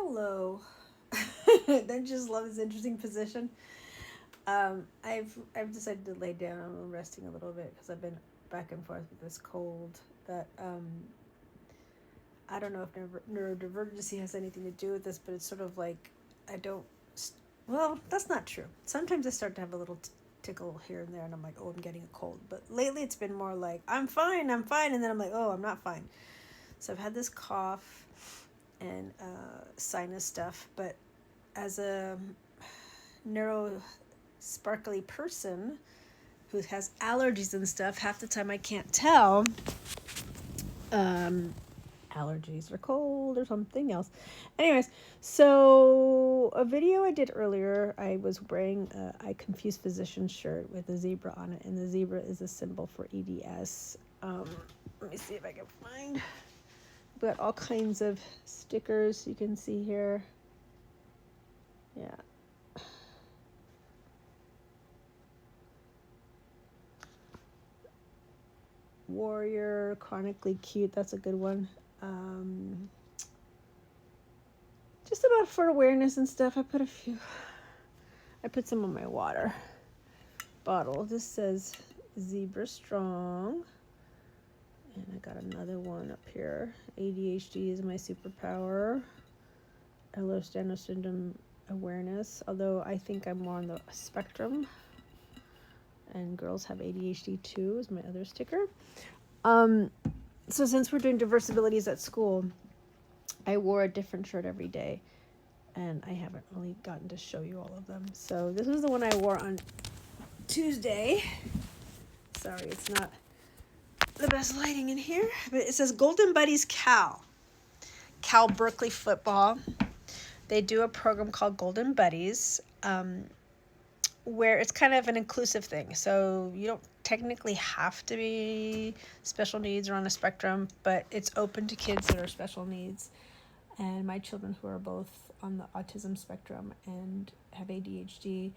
Hello. Don't you just love this interesting position? I've decided to lay down. I'm resting a little bit because I've been back and forth with this cold. That I don't know if neurodivergency has anything to do with this, but it's sort of like I don't. Well, that's not true. Sometimes I start to have a little tickle here and there, and I'm like, oh, I'm getting a cold. But lately, it's been more like I'm fine, and then I'm like, oh, I'm not fine. So I've had this cough and sinus stuff, but as a neuro sparkly person who has allergies and stuff, half the time I can't tell allergies or cold or something else. Anyways, so a video I did earlier, I was wearing a I Confuse Physician shirt with a zebra on it, and the zebra is a symbol for EDS. Let me see if I can find. I've got all kinds of stickers you can see here. Yeah. Warrior, chronically cute, that's a good one. Just about for awareness and stuff. I put some on my water bottle. This says Zebra Strong. And I got another one up here. ADHD is my superpower. Ehlers-Danlos syndrome awareness. Although I think I'm more on the spectrum. And girls have ADHD too is my other sticker. So since we're doing Diversabilities at school, I wore a different shirt every day, and I haven't really gotten to show you all of them. So this was the one I wore on Tuesday. Sorry, it's not the best lighting in here, but it says Golden Buddies Cal Berkeley football. They do a program called Golden Buddies, where it's kind of an inclusive thing. So you don't technically have to be special needs or on a spectrum, but it's open to kids that are special needs. And my children who are both on the autism spectrum and have ADHD,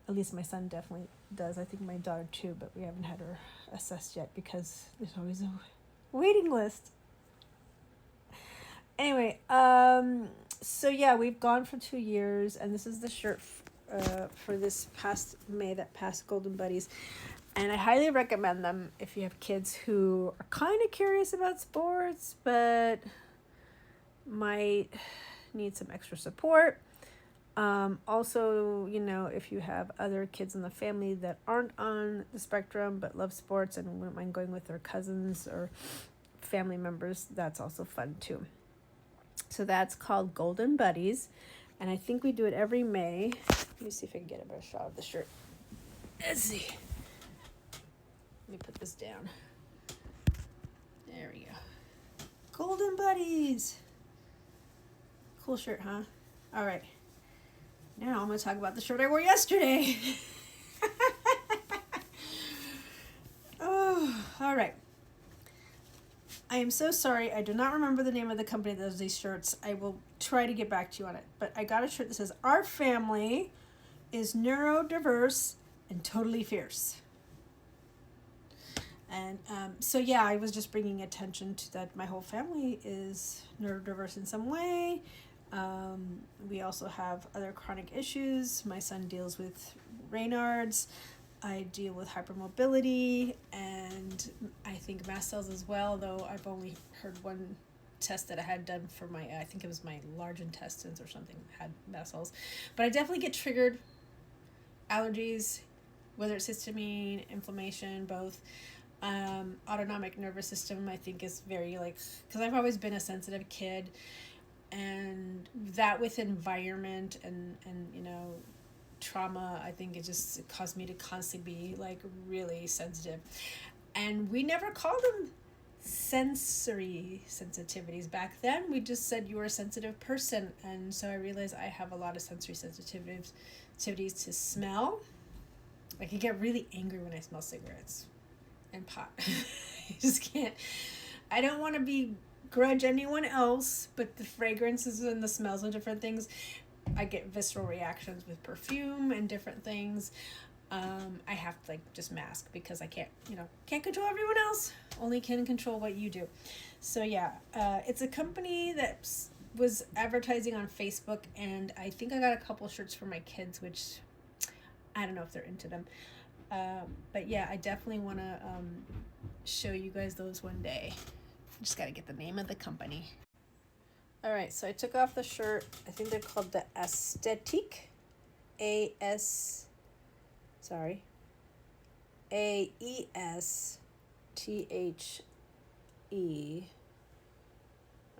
at least my son definitely does. I think my daughter too, but we haven't had her assessed yet because there's always a waiting list. Anyway, so yeah, we've gone for 2 years, and this is the shirt for this past May that passed Golden Buddies. And I highly recommend them if you have kids who are kind of curious about sports, but might need some extra support. Also, if you have other kids in the family that aren't on the spectrum but love sports and wouldn't mind going with their cousins or family members, that's also fun too. So that's called Golden Buddies, and I think we do it every May. Let me see if I can get a better shot of the shirt. Let's see. Let me put this down. There we go. Golden Buddies. Cool shirt, huh? All right. Now I'm going to talk about the shirt I wore yesterday. Oh, all right. I am so sorry. I do not remember the name of the company that does these shirts. I will try to get back to you on it. But I got a shirt that says, "Our family is neurodiverse and totally fierce." And so, yeah, I was just bringing attention to that. My whole family is neurodiverse in some way. We also have other chronic issues. My son deals with Raynaud's. I deal with hypermobility, and I think mast cells as well, though I've only heard one test that I had done for I think it was my large intestines or something, had mast cells. But I definitely get triggered. Allergies, whether it's histamine, inflammation, both. Autonomic nervous system, I think, is very because I've always been a sensitive kid, and that with environment and trauma, I think it caused me to constantly be really sensitive. And we never called them sensory sensitivities back then. We just said you were a sensitive person. And so I realized I have a lot of sensory sensitivities to smell. I can get really angry when I smell cigarettes and pot. I just can't. I don't want to begrudge anyone else, but the fragrances and the smells of different things, I get visceral reactions with perfume and different things. I have to just mask because I can't control everyone else. Only can control what you do. So yeah, it's a company that's was advertising on Facebook, and I think I got a couple shirts for my kids, which I don't know if they're into them. But yeah, I definitely want to show you guys those one day. Just got to get the name of the company. All right, so I took off the shirt. I think they're called the Aesthetic. AESTHE.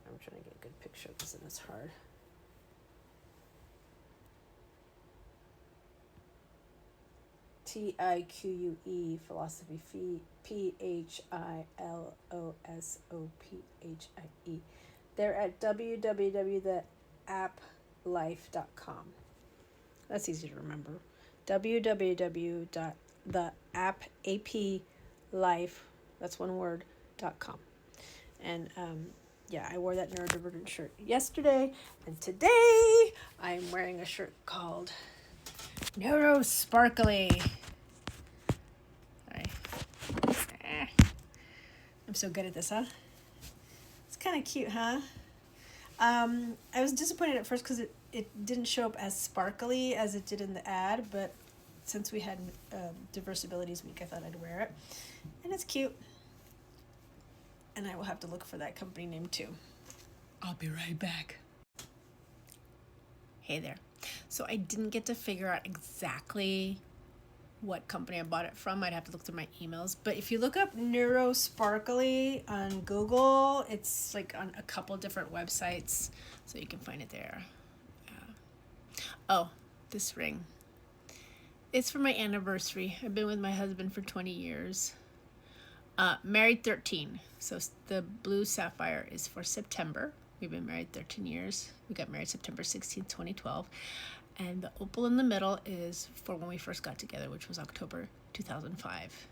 I'm trying to get a good picture of this, and it's hard. TIQUE philosophy, PHILOSOPHIE. They're at www.theapplife.com. That's easy to remember. www.theapplife, that's one word, .com. And yeah, I wore that neurodivergent shirt yesterday, and today I'm wearing a shirt called Neuro Sparkly. Sorry. I'm so good at this, huh? It's kind of cute, huh? I was disappointed at first because it didn't show up as sparkly as it did in the ad, but since we had Diversabilities week, I thought I'd wear it. And it's cute. And I will have to look for that company name too. I'll be right back. Hey there. So I didn't get to figure out exactly what company I bought it from. I'd have to look through my emails. But if you look up Neuro Sparkly on Google, it's like on a couple different websites, so you can find it there. Oh, this ring. It's for my anniversary. I've been with my husband for 20 years. Married 13. So the blue sapphire is for September. We've been married 13 years. We got married September 16th, 2012. And the opal in the middle is for when we first got together, which was October 2005,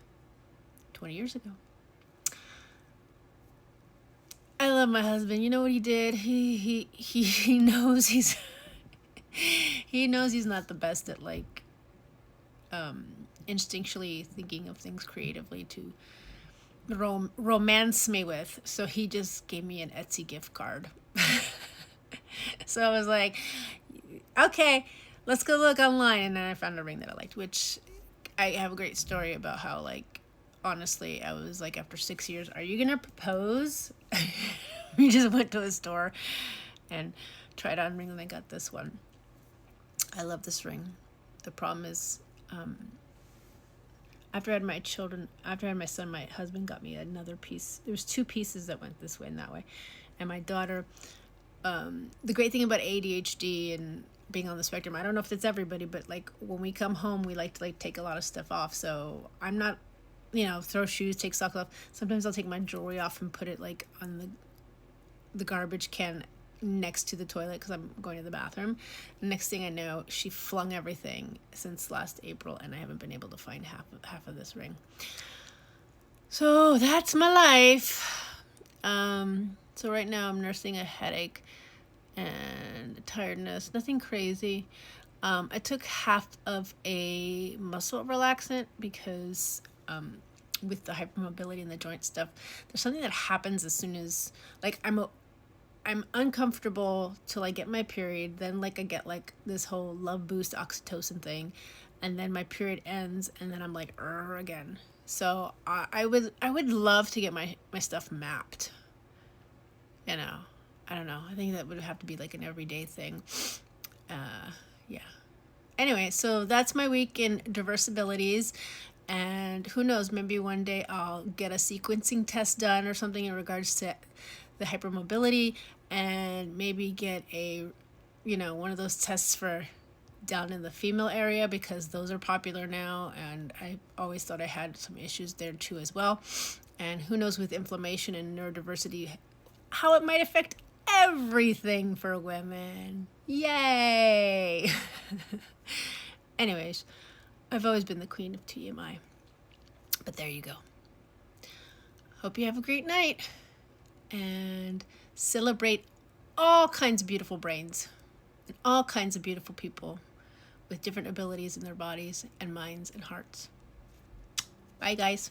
20 years ago. I love my husband. You know what he did? He knows he's he knows he's not the best at like instinctually thinking of things creatively to romance me with. So he just gave me an Etsy gift card. So I was like, okay, let's go look online. And then I found a ring that I liked, which I have a great story about how, like, honestly, I was like, after 6 years, are you going to propose? We just went to a store and tried on rings, and I got this one. I love this ring. The problem is, after I had my son, my husband got me another piece. There was 2 pieces that went this way and that way. And my daughter, the great thing about ADHD and being on the spectrum, I don't know if it's everybody, but like when we come home, we like to like take a lot of stuff off. So I'm not, throw shoes, take socks off. Sometimes I'll take my jewelry off and put it like on the garbage can next to the toilet because I'm going to the bathroom. Next thing I know, she flung everything since last April, and I haven't been able to find half of this ring. So that's my life. So right now I'm nursing a headache and tiredness, nothing crazy. I took half of a muscle relaxant because with the hypermobility and the joint stuff, there's something that happens as soon as, like, I'm uncomfortable till I get my period, then like I get like this whole love boost oxytocin thing, and then my period ends, and then I'm like again. So I would love to get my stuff mapped. I don't know. I think that would have to be like an everyday thing. Yeah. Anyway, so that's my week in Diversabilities. And who knows, maybe one day I'll get a sequencing test done or something in regards to the hypermobility, and maybe get a, one of those tests for down in the female area, because those are popular now, and I always thought I had some issues there too as well. And who knows, with inflammation and neurodiversity, how it might affect everything for women. Yay! Anyways, I've always been the queen of TMI. But there you go. Hope you have a great night. And celebrate all kinds of beautiful brains and all kinds of beautiful people with different abilities in their bodies and minds and hearts. Bye, guys.